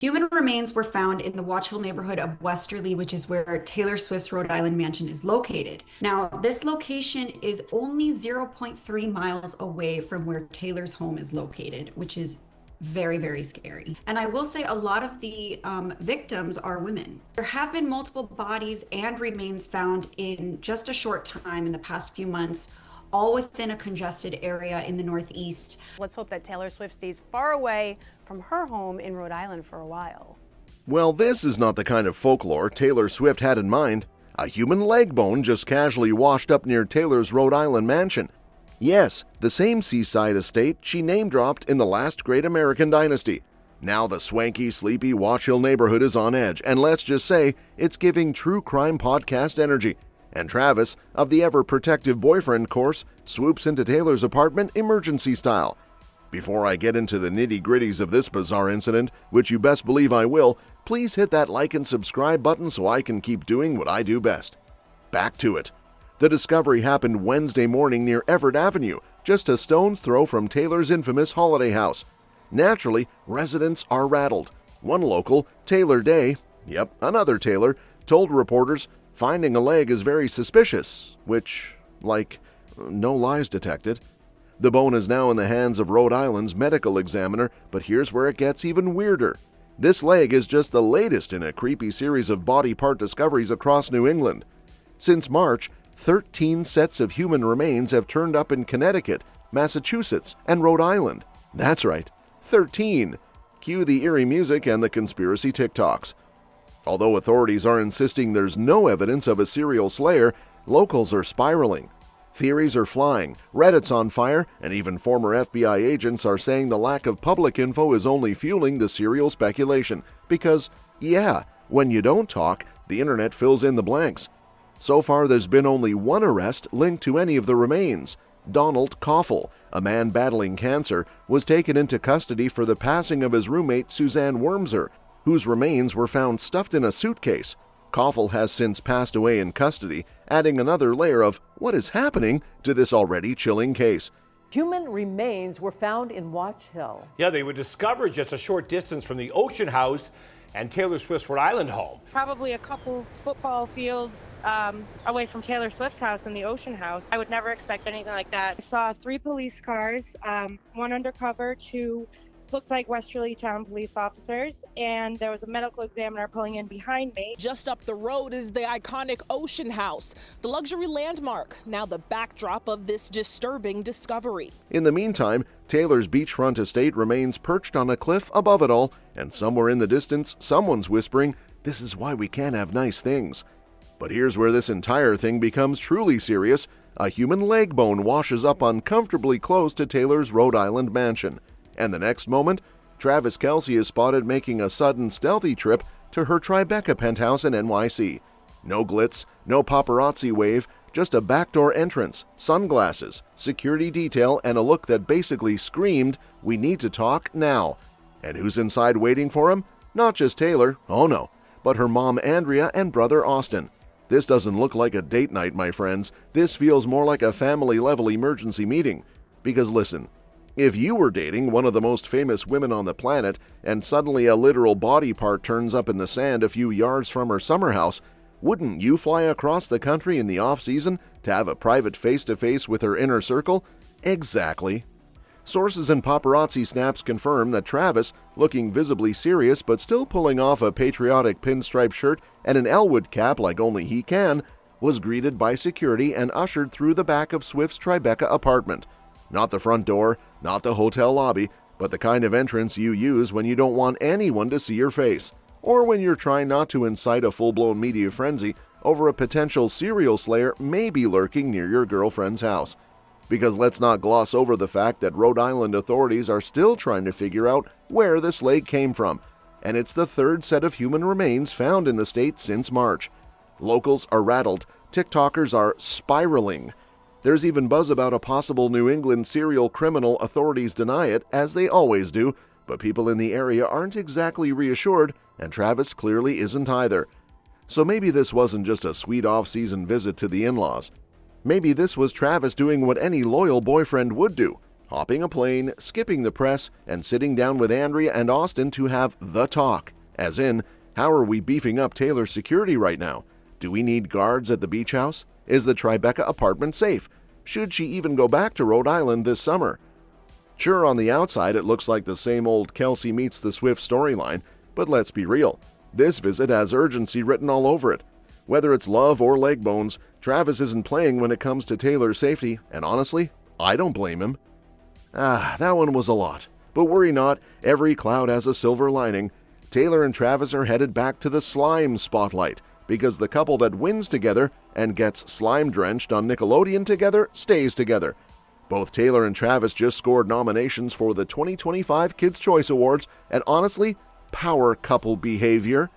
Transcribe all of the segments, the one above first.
Human remains were found in the Watch Hill neighborhood of Westerly, which is where Taylor Swift's Rhode Island mansion is located. Now, this location is only zero point 0.3 miles away from where Taylor's home is located, which is very, very scary. And I will say a lot of the victims are women. There have been multiple bodies and remains found in just a short time in the past few months, all within a congested area in the Northeast. Let's hope that Taylor Swift stays far away from her home in Rhode Island for a while. Well, this is not the kind of folklore Taylor Swift had in mind. A human leg bone just casually washed up near Taylor's Rhode Island mansion. Yes, the same seaside estate she name-dropped in the Last Great American Dynasty. Now the swanky, sleepy Watch Hill neighborhood is on edge, and let's just say it's giving true crime podcast energy. And Travis, of the ever-protective boyfriend course, swoops into Taylor's apartment emergency style. Before I get into the nitty-gritties of this bizarre incident, which you best believe I will, please hit that like and subscribe button so I can keep doing what I do best. Back to it. The discovery happened Wednesday morning near Everett Avenue, just a stone's throw from Taylor's infamous holiday house. Naturally, residents are rattled. One local, Taylor Day, yep, another Taylor, told reporters finding a leg is very suspicious, which, no lies detected. The bone is now in the hands of Rhode Island's medical examiner, but here's where it gets even weirder. This leg is just the latest in a creepy series of body part discoveries across New England. Since March, 13 sets of human remains have turned up in Connecticut, Massachusetts, and Rhode Island. That's right, 13. Cue the eerie music and the conspiracy TikToks. Although authorities are insisting there's no evidence of a serial slayer, locals are spiraling. Theories are flying, Reddit's on fire, and even former FBI agents are saying the lack of public info is only fueling the serial speculation. Because, yeah, when you don't talk, the internet fills in the blanks. So far, there's been only one arrest linked to any of the remains. Donald Koffel, a man battling cancer, was taken into custody for the passing of his roommate Suzanne Wormser, whose remains were found stuffed in a suitcase. Koffel has since passed away in custody, adding another layer of what is happening to this already chilling case. Human remains were found in Watch Hill. Yeah, they were discovered just a short distance from the Ocean House and Taylor Swift's Rhode Island home. Probably a couple football fields away from Taylor Swift's house and the Ocean House. I would never expect anything like that. I saw 3 police cars, one undercover, 2 looked like Westerly Town police officers, and there was a medical examiner pulling in behind me. Just up the road is the iconic Ocean House, the luxury landmark, now the backdrop of this disturbing discovery. In the meantime, Taylor's beachfront estate remains perched on a cliff above it all, and somewhere in the distance, someone's whispering, "This is why we can't have nice things." But here's where this entire thing becomes truly serious. A human leg bone washes up uncomfortably close to Taylor's Rhode Island mansion. And the next moment, Travis Kelce is spotted making a sudden stealthy trip to her Tribeca penthouse in NYC. No glitz, no paparazzi wave, just a backdoor entrance, sunglasses, security detail, and a look that basically screamed, "We need to talk now." And who's inside waiting for him? Not just Taylor, oh no, but her mom Andrea and brother Austin. This doesn't look like a date night, my friends. This feels more like a family-level emergency meeting. Because listen, if you were dating one of the most famous women on the planet and suddenly a literal body part turns up in the sand a few yards from her summer house, wouldn't you fly across the country in the off-season to have a private face-to-face with her inner circle? Exactly. Sources and paparazzi snaps confirm that Travis, looking visibly serious but still pulling off a patriotic pinstripe shirt and an Elwood cap like only he can, was greeted by security and ushered through the back of Swift's Tribeca apartment. Not the front door, not the hotel lobby, but the kind of entrance you use when you don't want anyone to see your face, or when you're trying not to incite a full-blown media frenzy over a potential serial slayer maybe lurking near your girlfriend's house. Because let's not gloss over the fact that Rhode Island authorities are still trying to figure out where this leg came from, and it's the 3rd set of human remains found in the state since March. Locals are rattled, TikTokers are spiraling. There's even buzz about a possible New England serial criminal. Authorities deny it, as they always do, but people in the area aren't exactly reassured, and Travis clearly isn't either. So maybe this wasn't just a sweet off-season visit to the in-laws. Maybe this was Travis doing what any loyal boyfriend would do, hopping a plane, skipping the press, and sitting down with Andrea and Austin to have the talk. As in, how are we beefing up Taylor's security right now? Do we need guards at the beach house? Is the Tribeca apartment safe? Should she even go back to Rhode Island this summer? Sure, on the outside it looks like the same old Kelce meets the Swift storyline, but let's be real. This visit has urgency written all over it. Whether it's love or leg bones, Travis isn't playing when it comes to Taylor's safety, and honestly, I don't blame him. That one was a lot. But worry not, every cloud has a silver lining. Taylor and Travis are headed back to the slime spotlight, because the couple that wins together and gets slime-drenched on Nickelodeon together stays together. Both Taylor and Travis just scored nominations for the 2025 Kids' Choice Awards, and honestly, power couple behavior.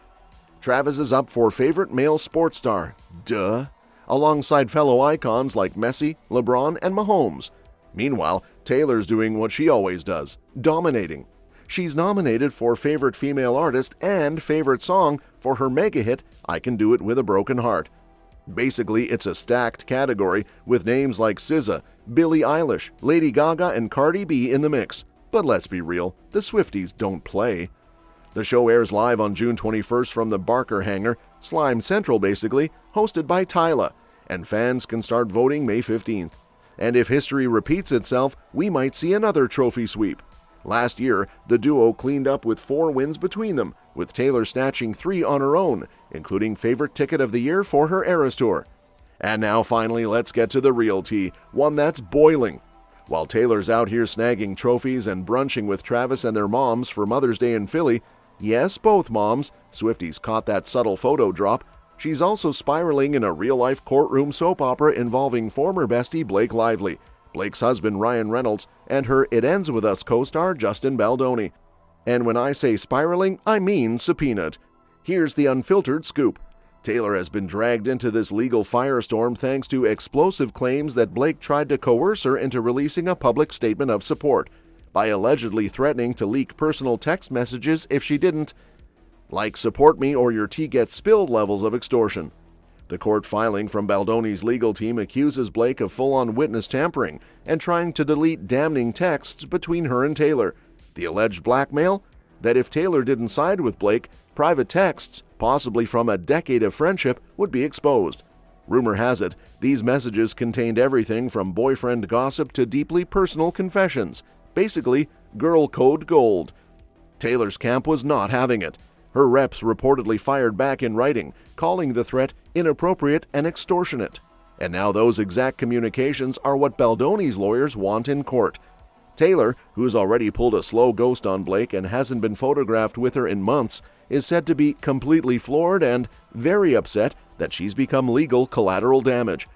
Travis is up for Favorite Male Sports Star, duh, alongside fellow icons like Messi, LeBron, and Mahomes. Meanwhile, Taylor's doing what she always does, dominating. She's nominated for Favorite Female Artist and Favorite Song for her mega hit, I Can Do It With a Broken Heart. Basically, it's a stacked category with names like SZA, Billie Eilish, Lady Gaga, and Cardi B in the mix. But let's be real, the Swifties don't play. The show airs live on June 21st from the Barker Hangar, Slime Central basically, hosted by Tyla, and fans can start voting May 15th. And if history repeats itself, we might see another trophy sweep. Last year, the duo cleaned up with 4 wins between them, with Taylor snatching 3 on her own, including Favorite Ticket of the Year for her Eras Tour. And now finally, let's get to the real tea, one that's boiling. While Taylor's out here snagging trophies and brunching with Travis and their moms for Mother's Day in Philly, yes, both moms, Swifties caught that subtle photo drop, she's also spiraling in a real-life courtroom soap opera involving former bestie Blake Lively, Blake's husband Ryan Reynolds, and her It Ends With Us co-star Justin Baldoni. And when I say spiraling, I mean subpoenaed. Here's the unfiltered scoop. Taylor has been dragged into this legal firestorm thanks to explosive claims that Blake tried to coerce her into releasing a public statement of support by allegedly threatening to leak personal text messages if she didn't, like support me or your tea gets spilled levels of extortion. The court filing from Baldoni's legal team accuses Blake of full-on witness tampering and trying to delete damning texts between her and Taylor. The alleged blackmail? That if Taylor didn't side with Blake, private texts, possibly from a decade of friendship, would be exposed. Rumor has it, these messages contained everything from boyfriend gossip to deeply personal confessions. Basically, girl code gold. Taylor's camp was not having it. Her reps reportedly fired back in writing, calling the threat inappropriate and extortionate. And now those exact communications are what Baldoni's lawyers want in court. Taylor, who's already pulled a slow ghost on Blake and hasn't been photographed with her in months, is said to be completely floored and very upset that she's become legal collateral damage.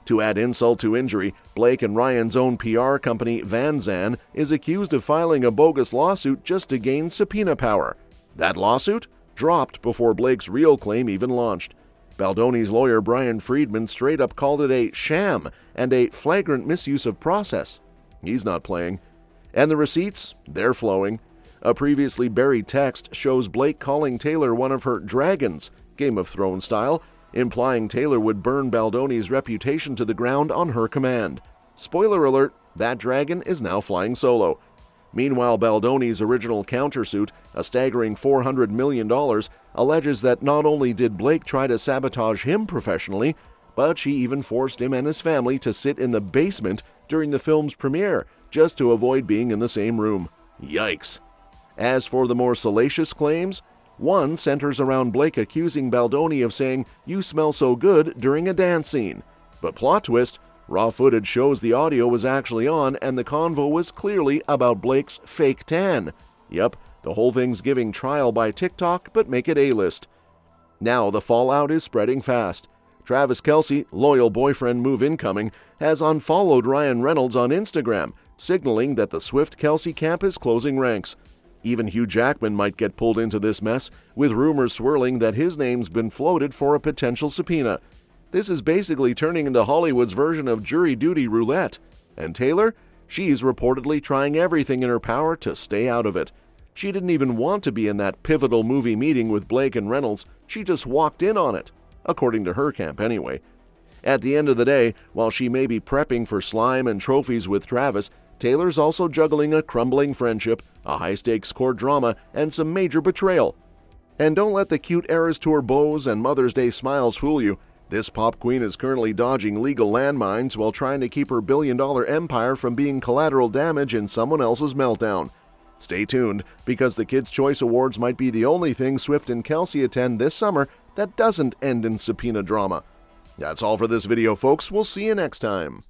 To add insult to injury, Blake and Ryan's own PR company, Van Zandt, is accused of filing a bogus lawsuit just to gain subpoena power. That lawsuit dropped before Blake's real claim even launched. Baldoni's lawyer Brian Friedman straight up called it a sham and a flagrant misuse of process. He's not playing. And the receipts? They're flowing. A previously buried text shows Blake calling Taylor one of her dragons, Game of Thrones style, implying Taylor would burn Baldoni's reputation to the ground on her command. Spoiler alert, that dragon is now flying solo. Meanwhile, Baldoni's original countersuit, a staggering $400 million, alleges that not only did Blake try to sabotage him professionally, but she even forced him and his family to sit in the basement during the film's premiere, just to avoid being in the same room. Yikes. As for the more salacious claims, one centers around Blake accusing Baldoni of saying, "You smell so good," during a dance scene. But plot twist, raw footage shows the audio was actually on and the convo was clearly about Blake's fake tan. Yep, the whole thing's giving trial by TikTok, but make it A-list. Now the fallout is spreading fast. Travis Kelce, loyal boyfriend move incoming, has unfollowed Ryan Reynolds on Instagram, signaling that the Swift-Kelce camp is closing ranks. Even Hugh Jackman might get pulled into this mess, with rumors swirling that his name's been floated for a potential subpoena. This is basically turning into Hollywood's version of jury duty roulette. And Taylor? She's reportedly trying everything in her power to stay out of it. She didn't even want to be in that pivotal movie meeting with Blake and Reynolds, she just walked in on it. According to her camp anyway. At the end of the day, while she may be prepping for slime and trophies with Travis, Taylor's also juggling a crumbling friendship, a high-stakes court drama, and some major betrayal. And don't let the cute Eras Tour bows and Mother's Day smiles fool you. This pop queen is currently dodging legal landmines while trying to keep her billion-dollar empire from being collateral damage in someone else's meltdown. Stay tuned, because the Kids' Choice Awards might be the only thing Swift and Kelce attend this summer that doesn't end in subpoena drama. That's all for this video, folks. We'll see you next time.